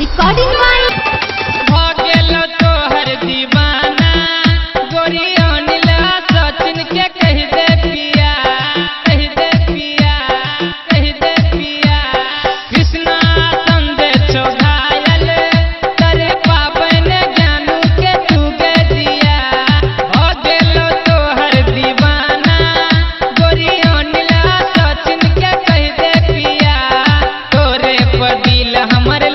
recording by हो गेलो तोहर दीवाना गोरी अनिला सचिन के कह दे पिया कह दे पिया कह दे पिया कृष्णा संदेश घायल तेरे पावन ज्ञानू के तुगे दिया हो गेलो तोहर दीवाना गोरी अनिला सचिन के कह दे पिया तोरे पर दिल हमर